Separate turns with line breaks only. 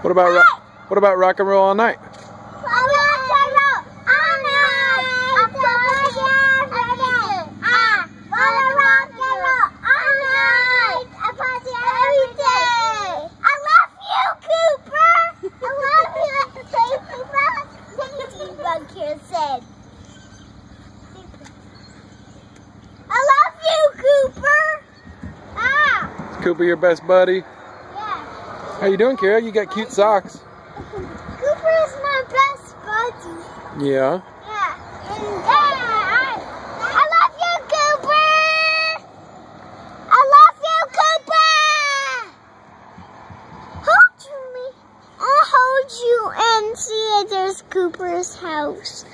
What about rock and roll all night?
Said, I love you, Cooper.
Is Cooper your best buddy?
Yeah.
How you doing, Kara? You got cute socks.
Cooper is my best buddy.
Yeah.
Yeah. I love you, Cooper. I love you, Cooper. Hold you me. I'll hold you and see if there's Cooper's house.